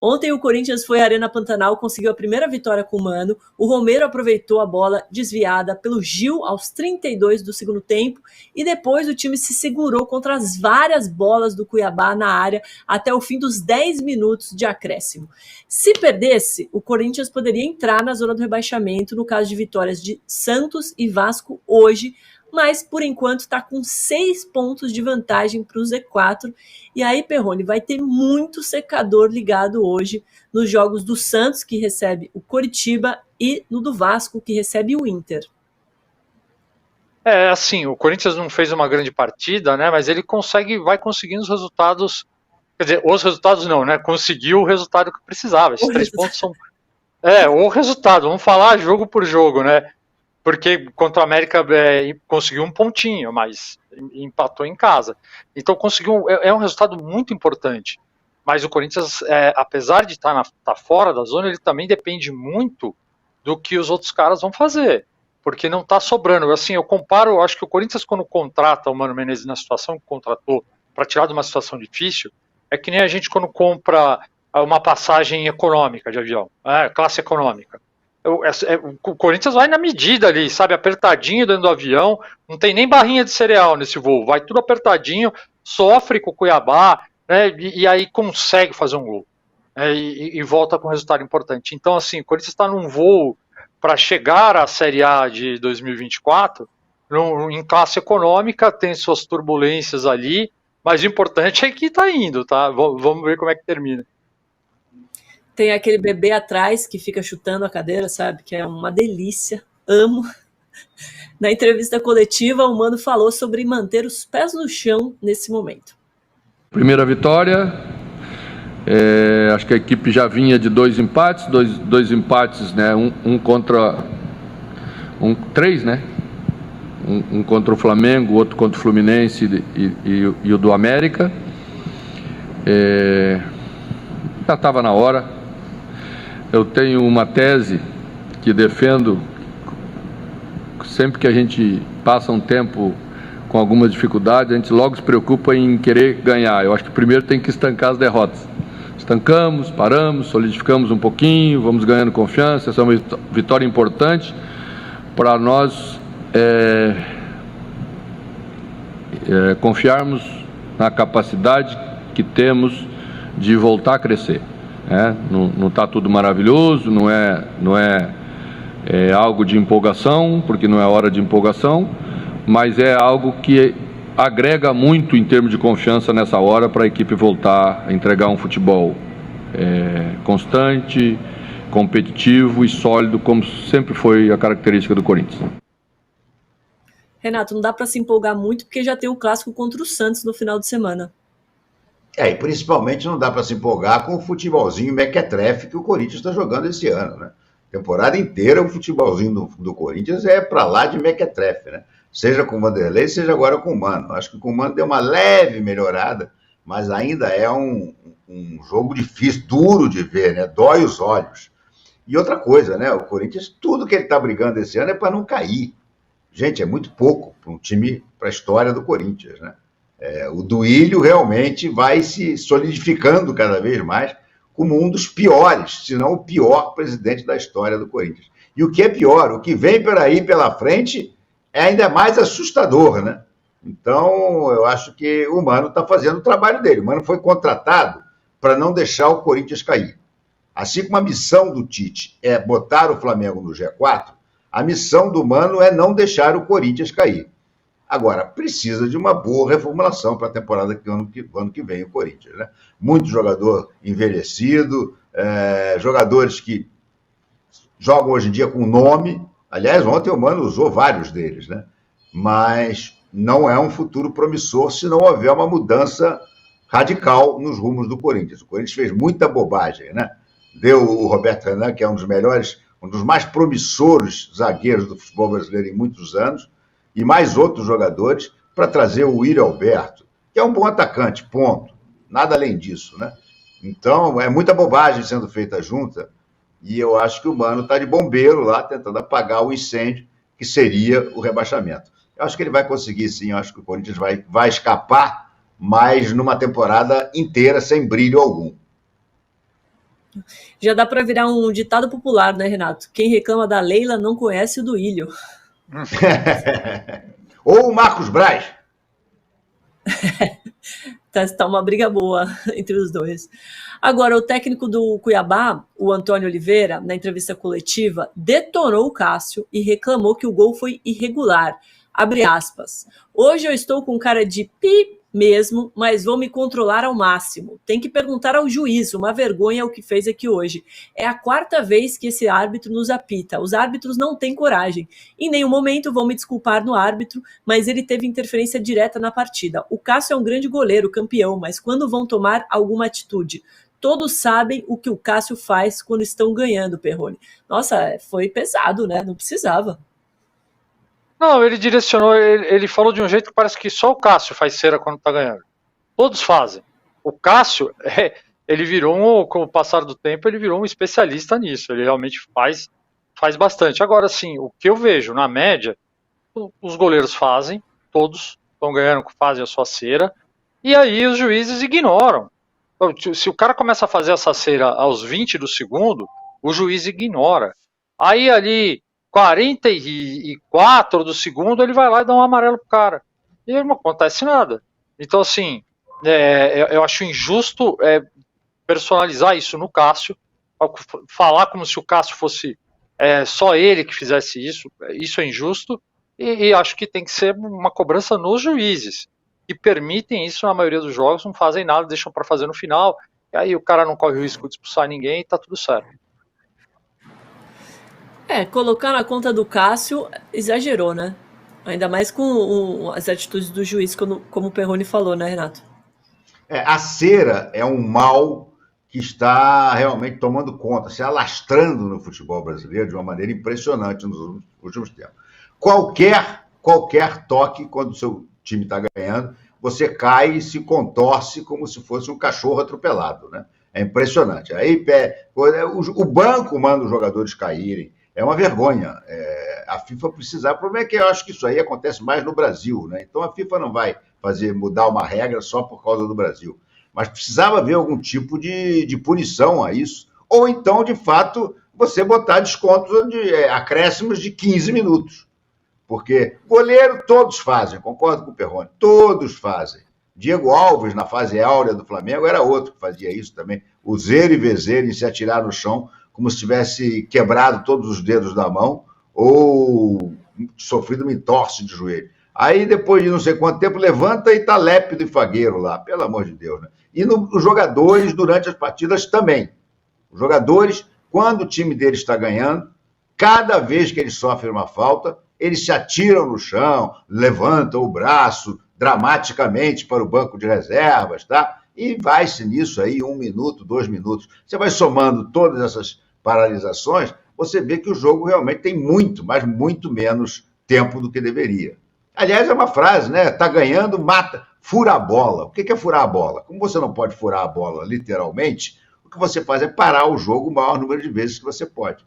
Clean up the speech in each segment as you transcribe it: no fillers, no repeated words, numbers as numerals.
Ontem o Corinthians foi à Arena Pantanal, conseguiu a primeira vitória com o Mano. O Romero aproveitou a bola desviada pelo Gil aos 32 do segundo tempo e depois o time se segurou contra as várias bolas do Cuiabá na área até o fim dos 10 minutos de acréscimo. Se perdesse, o Corinthians poderia entrar na zona do rebaixamento no caso de vitórias de Santos e Vasco hoje, mas por enquanto está com 6 pontos de vantagem para o Z4. E aí, Perrone, vai ter muito secador ligado hoje nos jogos do Santos, que recebe o Coritiba, e no do Vasco, que recebe o Inter. Assim, o Corinthians não fez uma grande partida, né? Mas ele vai conseguindo os resultados. Quer dizer, os resultados não, né? Conseguiu o resultado que precisava. Esses 3 pontos são. O resultado, vamos falar jogo por jogo, né? Porque contra o América conseguiu um pontinho, mas empatou em casa. Então conseguiu, é um resultado muito importante. Mas o Corinthians, apesar de estar fora da zona, ele também depende muito do que os outros caras vão fazer. Porque não está sobrando. Assim, eu acho que o Corinthians, quando contrata o Mano Menezes na situação que contratou, para tirar de uma situação difícil, é que nem a gente quando compra uma passagem econômica de avião, classe econômica. O Corinthians vai na medida ali, sabe, apertadinho dentro do avião, não tem nem barrinha de cereal nesse voo, vai tudo apertadinho, sofre com o Cuiabá, né, e aí consegue fazer um gol, e volta com um resultado importante. Então, assim, o Corinthians está num voo para chegar à Série A de 2024, em classe econômica, tem suas turbulências ali, mas o importante é que está indo, tá? Vamos ver como é que termina. Tem aquele bebê atrás que fica chutando a cadeira, sabe? Que é uma delícia. Amo. Na entrevista coletiva, o Mano falou sobre manter os pés no chão nesse momento. Primeira vitória. Acho que a equipe já vinha de 2 empates, dois empates, né? Um contra... 3, né? Um contra o Flamengo, outro contra o Fluminense e o do América. Já estava na hora. Eu tenho uma tese que defendo sempre que a gente passa um tempo com alguma dificuldade, a gente logo se preocupa em querer ganhar. Eu acho que primeiro tem que estancar as derrotas. Estancamos, paramos, solidificamos um pouquinho, vamos ganhando confiança. Essa é uma vitória importante para nós confiarmos na capacidade que temos de voltar a crescer. Não está tudo maravilhoso, não é algo de empolgação, porque não é hora de empolgação, mas é algo que agrega muito em termos de confiança nessa hora para a equipe voltar a entregar um futebol constante, competitivo e sólido, como sempre foi a característica do Corinthians. Renato, não dá para se empolgar muito porque já tem um clássico contra o Santos no final de semana. E principalmente não dá para se empolgar com o futebolzinho mequetrefe que o Corinthians está jogando esse ano, né? Temporada inteira o futebolzinho do Corinthians é para lá de mequetrefe, né? Seja com o Vanderlei, seja agora com o Mano. Acho que com o Mano deu uma leve melhorada, mas ainda é um jogo difícil, duro de ver, né? Dói os olhos. E outra coisa, né? O Corinthians, tudo que ele está brigando esse ano é para não cair. Gente, é muito pouco para um time, para a história do Corinthians, né? O Duílio realmente vai se solidificando cada vez mais como um dos piores, se não o pior presidente da história do Corinthians. E o que é pior, o que vem por aí pela frente é ainda mais assustador, né? Então, eu acho que o Mano está fazendo o trabalho dele. O Mano foi contratado para não deixar o Corinthians cair. Assim como a missão do Tite é botar o Flamengo no G4, a missão do Mano é não deixar o Corinthians cair. Agora, precisa de uma boa reformulação para a temporada do ano que vem o Corinthians, né? Muito jogador envelhecido, jogadores que jogam hoje em dia com nome. Aliás, ontem o Mano usou vários deles, né? Mas não é um futuro promissor se não houver uma mudança radical nos rumos do Corinthians. O Corinthians fez muita bobagem, né? Deu o Roberto Renan, que é um dos melhores, um dos mais promissores zagueiros do futebol brasileiro em muitos anos, e mais outros jogadores para trazer o Yuri Alberto, que é um bom atacante, ponto. Nada além disso, né? Então, é muita bobagem sendo feita junta, e eu acho que o Mano está de bombeiro lá, tentando apagar o incêndio, que seria o rebaixamento. Eu acho que ele vai conseguir, sim. Eu acho que o Corinthians vai escapar, mas numa temporada inteira sem brilho algum. Já dá para virar um ditado popular, né, Renato? Quem reclama da Leila não conhece o do Ilho. Ou o Marcos Braz. Tá uma briga boa entre os dois. Agora, o técnico do Cuiabá, o Antônio Oliveira, na entrevista coletiva, detonou o Cássio e reclamou que o gol foi irregular. Abre aspas. Hoje eu estou com cara de pi mesmo, mas vou me controlar ao máximo. Tem que perguntar ao juiz, uma vergonha o que fez aqui hoje. É a 4ª vez que esse árbitro nos apita. Os árbitros não têm coragem. Em nenhum momento vou me desculpar no árbitro, mas ele teve interferência direta na partida. O Cássio é um grande goleiro, campeão, mas quando vão tomar alguma atitude? Todos sabem o que o Cássio faz quando estão ganhando, Perrone. Nossa, foi pesado, né? Não precisava. Não, ele direcionou, ele falou de um jeito que parece que só o Cássio faz cera quando tá ganhando. Todos fazem. O Cássio, ele virou, com o passar do tempo, ele virou um especialista nisso. Ele realmente faz bastante. Agora, sim, o que eu vejo, na média, os goleiros fazem, todos estão ganhando, fazem a sua cera, e aí os juízes ignoram. Se o cara começa a fazer essa cera aos 20 do segundo, o juiz ignora. Aí ali 44 do segundo, ele vai lá e dá um amarelo pro cara. E não acontece nada. Então, assim, eu acho injusto personalizar isso no Cássio, falar como se o Cássio fosse só ele que fizesse isso. Isso é injusto. E acho que tem que ser uma cobrança nos juízes, que permitem isso na maioria dos jogos, não fazem nada, deixam para fazer no final. E aí o cara não corre o risco de expulsar ninguém e tá tudo certo. Colocar na conta do Cássio exagerou, né? Ainda mais com as atitudes do juiz, como o Perrone falou, né, Renato? A cera é um mal que está realmente tomando conta, se alastrando no futebol brasileiro de uma maneira impressionante nos últimos tempos. Qualquer toque, quando o seu time está ganhando, você cai e se contorce como se fosse um cachorro atropelado, né? É impressionante. Aí o banco manda os jogadores caírem. É uma vergonha. A FIFA precisa. O problema é que eu acho que isso aí acontece mais no Brasil, né? Então a FIFA não vai mudar uma regra só por causa do Brasil. Mas precisava haver algum tipo de punição a isso. Ou então, de fato, você botar descontos acréscimos de 15 minutos. Porque goleiro todos fazem, concordo com o Perrone, todos fazem. Diego Alves, na fase áurea do Flamengo, era outro que fazia isso também. O zero e vezer em se atirar no chão como se tivesse quebrado todos os dedos da mão ou sofrido uma entorse de joelho. Aí, depois de não sei quanto tempo, levanta e tá lépido e fagueiro lá, pelo amor de Deus, né? E os jogadores, durante as partidas, também. Os jogadores, quando o time deles está ganhando, cada vez que eles sofrem uma falta, eles se atiram no chão, levantam o braço dramaticamente para o banco de reservas, tá? E vai-se nisso aí 1 minuto, 2 minutos. Você vai somando todas essas paralisações, você vê que o jogo realmente tem muito, mas muito menos tempo do que deveria. Aliás, é uma frase, né? Tá ganhando, mata, fura a bola. O que é furar a bola? Como você não pode furar a bola literalmente, o que você faz é parar o jogo o maior número de vezes que você pode.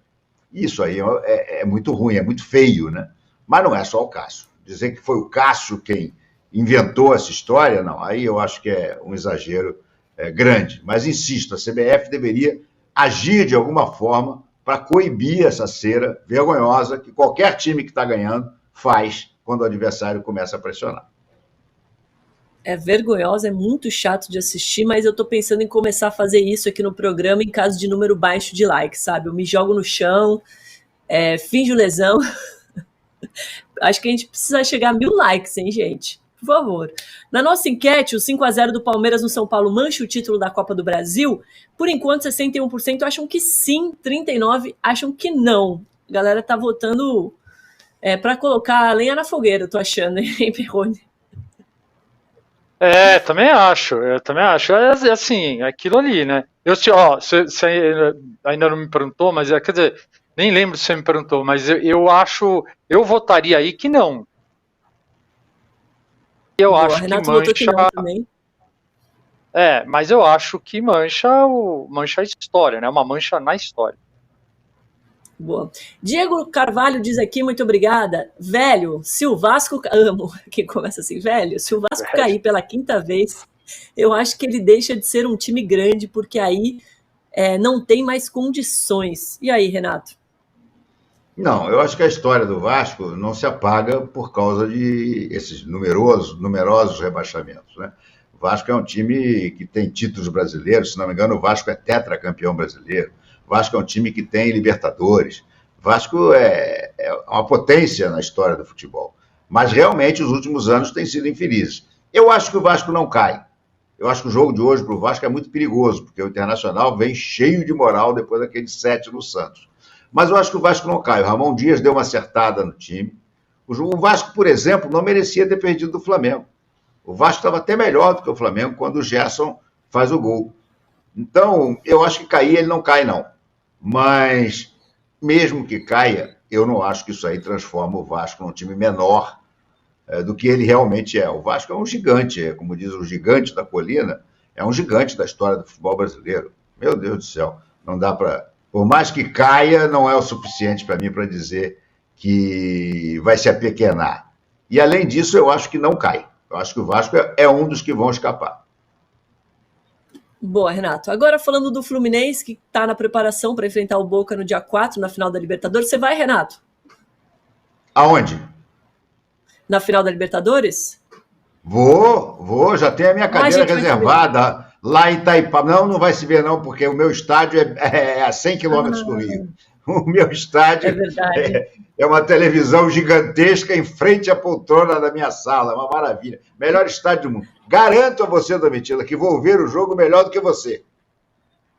Isso aí é muito ruim, é muito feio, né? Mas não é só o Cássio. Dizer que foi o Cássio quem inventou essa história, não. Aí eu acho que é um exagero grande. Mas insisto, a CBF deveria agir de alguma forma para coibir essa cera vergonhosa que qualquer time que está ganhando faz quando o adversário começa a pressionar. É vergonhosa, é muito chato de assistir, mas eu tô pensando em começar a fazer isso aqui no programa em caso de número baixo de likes, sabe? Eu me jogo no chão, finjo lesão. Acho que a gente precisa chegar a 1000 likes, hein, gente? Por favor. Na nossa enquete, o 5-0 do Palmeiras no São Paulo mancha o título da Copa do Brasil? Por enquanto, 61% acham que sim, 39% acham que não. A galera tá votando para colocar a lenha na fogueira, eu tô achando, hein, Perrone? Também acho. É assim, aquilo ali, né? Você ainda não me perguntou, mas quer dizer, nem lembro se você me perguntou, mas eu acho, eu votaria aí que não. Eu acho que mancha. Que não também. Mas eu acho que mancha a história, né? Uma mancha na história. Boa. Diego Carvalho diz aqui, muito obrigada. Velho, se o Vasco... Amo quem começa assim. Velho, se o Vasco cair pela 5ª vez, eu acho que ele deixa de ser um time grande, porque aí não tem mais condições. E aí, Renato? Não, eu acho que a história do Vasco não se apaga por causa de esses numerosos rebaixamentos, né? O Vasco é um time que tem títulos brasileiros, se não me engano, o Vasco é tetracampeão brasileiro. O Vasco é um time que tem Libertadores. O Vasco é uma potência na história do futebol. Mas realmente os últimos anos têm sido infelizes. Eu acho que o Vasco não cai. Eu acho que o jogo de hoje para o Vasco é muito perigoso, porque o Internacional vem cheio de moral depois daquele 7 no Santos. Mas eu acho que o Vasco não cai. O Ramon Dias deu uma acertada no time. O Vasco, por exemplo, não merecia ter perdido do Flamengo. O Vasco estava até melhor do que o Flamengo quando o Gerson faz o gol. Então, eu acho que cair ele não cai, não. Mas, mesmo que caia, eu não acho que isso aí transforma o Vasco num time menor do que ele realmente é. O Vasco é um gigante, como diz o gigante da colina, é um gigante da história do futebol brasileiro. Meu Deus do céu, não dá para... Por mais que caia, não é o suficiente para mim para dizer que vai se apequenar. E, além disso, eu acho que não cai. Eu acho que o Vasco é um dos que vão escapar. Boa, Renato. Agora, falando do Fluminense, que está na preparação para enfrentar o Boca no dia 4, na final da Libertadores. Você vai, Renato? Aonde? Na final da Libertadores? Vou. Já tenho a minha cadeira reservada lá em Itaipava. Não vai se ver, não, porque o meu estádio é a 100 quilômetros do Rio. O meu estádio é uma televisão gigantesca em frente à poltrona da minha sala. É uma maravilha. Melhor estádio do mundo. Garanto a você, Domitila, que vou ver o jogo melhor do que você.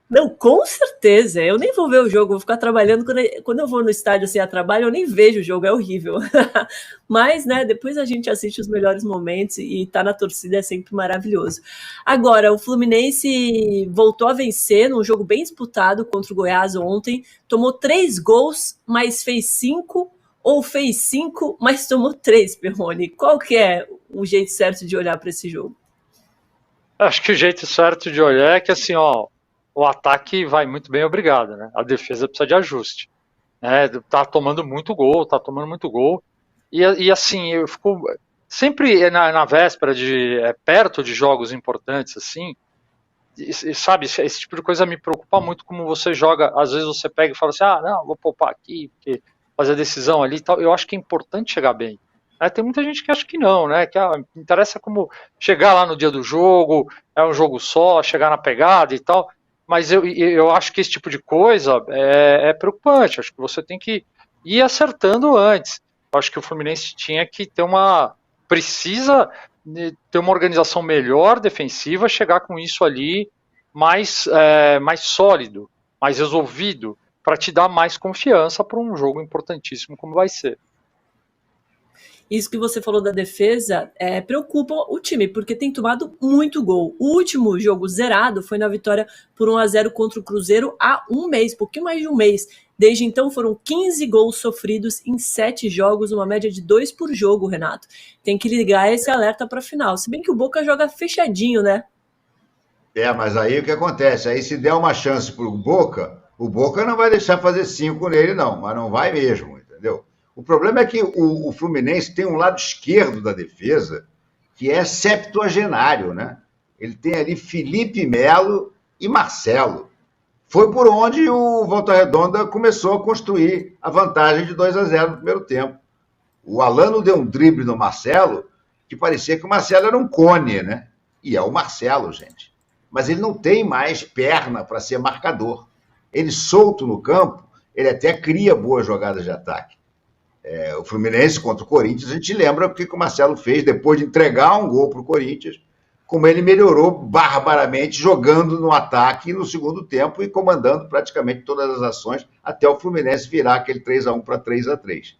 Não, com certeza. Eu nem vou ver o jogo, vou ficar trabalhando. Quando eu vou no estádio assim a trabalho, eu nem vejo o jogo, é horrível. Mas, né, depois a gente assiste os melhores momentos e tá na torcida é sempre maravilhoso. Agora, o Fluminense voltou a vencer num jogo bem disputado contra o Goiás ontem. Tomou 3 gols, mas fez 5, ou fez 5, mas tomou 3, Perrone. Qual que é o jeito certo de olhar para esse jogo? Acho que o jeito certo de olhar é que, assim, o ataque vai muito bem, obrigado, né? A defesa precisa de ajuste. Né? Tá tomando muito gol. E assim, eu fico sempre na véspera perto de jogos importantes, assim, e sabe, esse tipo de coisa me preocupa muito, como você joga, às vezes você pega e fala assim, não, vou poupar aqui, porque fazer a decisão ali e tal. Eu acho que é importante chegar bem. Tem muita gente que acha que não, né? Que interessa como chegar lá no dia do jogo, é um jogo só, chegar na pegada e tal. Mas eu acho que esse tipo de coisa é preocupante. Acho que você tem que ir acertando antes. Eu acho que o Fluminense precisa ter uma organização melhor defensiva, chegar com isso ali mais sólido, mais resolvido, para te dar mais confiança para um jogo importantíssimo como vai ser. Isso que você falou da defesa preocupa o time, porque tem tomado muito gol. O último jogo zerado foi na vitória por 1-0 contra o Cruzeiro há um mês, pouquinho mais de um mês. Desde então foram 15 gols sofridos em 7 jogos, uma média de 2 por jogo, Renato. Tem que ligar esse alerta para a final. Se bem que o Boca joga fechadinho, né? Mas aí o que acontece? Aí se der uma chance para o Boca não vai deixar fazer 5 nele, não. Mas não vai mesmo, entendeu? O problema é que o Fluminense tem um lado esquerdo da defesa que é septuagenário, né? Ele tem ali Felipe Melo e Marcelo. Foi por onde o Volta Redonda começou a construir a vantagem de 2-0 no primeiro tempo. O Alano deu um drible no Marcelo que parecia que o Marcelo era um cone, né? E é o Marcelo, gente. Mas ele não tem mais perna para ser marcador. Ele solto no campo, ele até cria boas jogadas de ataque. O Fluminense contra o Corinthians, a gente lembra o que o Marcelo fez depois de entregar um gol para o Corinthians, como ele melhorou barbaramente jogando no ataque no segundo tempo e comandando praticamente todas as ações até o Fluminense virar aquele 3-1 para 3-3.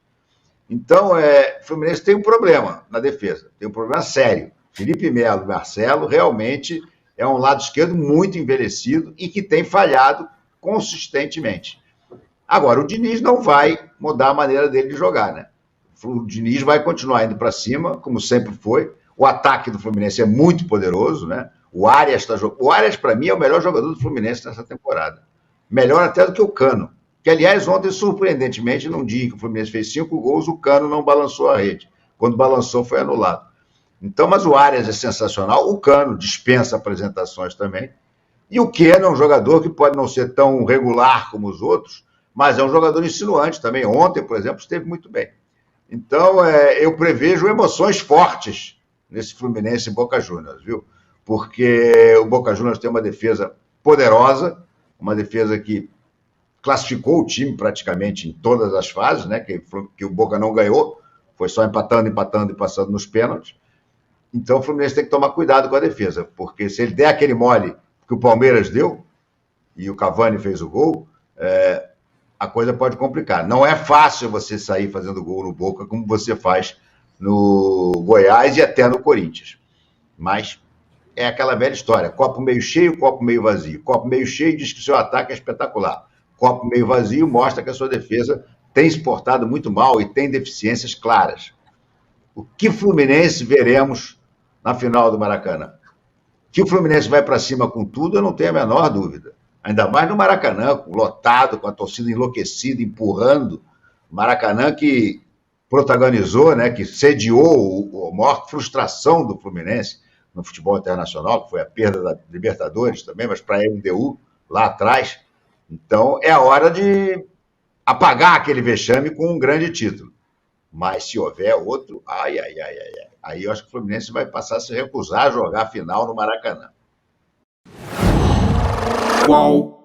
Então, o Fluminense tem um problema na defesa, tem um problema sério. Felipe Melo e Marcelo realmente é um lado esquerdo muito envelhecido e que tem falhado consistentemente. Agora, o Diniz não vai mudar a maneira dele de jogar, né? O Diniz vai continuar indo para cima, como sempre foi. O ataque do Fluminense é muito poderoso, né? O Arias está jogando. O Arias, para mim, é o melhor jogador do Fluminense nessa temporada. Melhor até do que o Cano. Que, aliás, ontem, surpreendentemente, num dia que o Fluminense fez 5 gols, o Cano não balançou a rede. Quando balançou, foi anulado. Então, mas o Arias é sensacional. O Cano dispensa apresentações também. E o Keno é um jogador que pode não ser tão regular como os outros, mas é um jogador insinuante também. Ontem, por exemplo, esteve muito bem. Então, eu prevejo emoções fortes nesse Fluminense e Boca Juniors, viu? Porque o Boca Juniors tem uma defesa poderosa, uma defesa que classificou o time praticamente em todas as fases, né? Que o Boca não ganhou, foi só empatando e passando nos pênaltis. Então o Fluminense tem que tomar cuidado com a defesa, porque se ele der aquele mole que o Palmeiras deu, e o Cavani fez o gol, a coisa pode complicar. Não é fácil você sair fazendo gol no Boca como você faz no Goiás e até no Corinthians. Mas é aquela velha história, copo meio cheio, copo meio vazio. Copo meio cheio diz que o seu ataque é espetacular. Copo meio vazio mostra que a sua defesa tem se portado muito mal e tem deficiências claras. O que Fluminense veremos na final do Maracanã? Que o Fluminense vai para cima com tudo, eu não tenho a menor dúvida. Ainda mais no Maracanã, lotado, com a torcida enlouquecida, empurrando. Maracanã que protagonizou, né, que sediou a maior frustração do Fluminense no futebol internacional, que foi a perda da Libertadores também, mas para a LDU lá atrás. Então, é a hora de apagar aquele vexame com um grande título. Mas se houver outro, aí eu acho que o Fluminense vai passar a se recusar a jogar a final no Maracanã. Qual?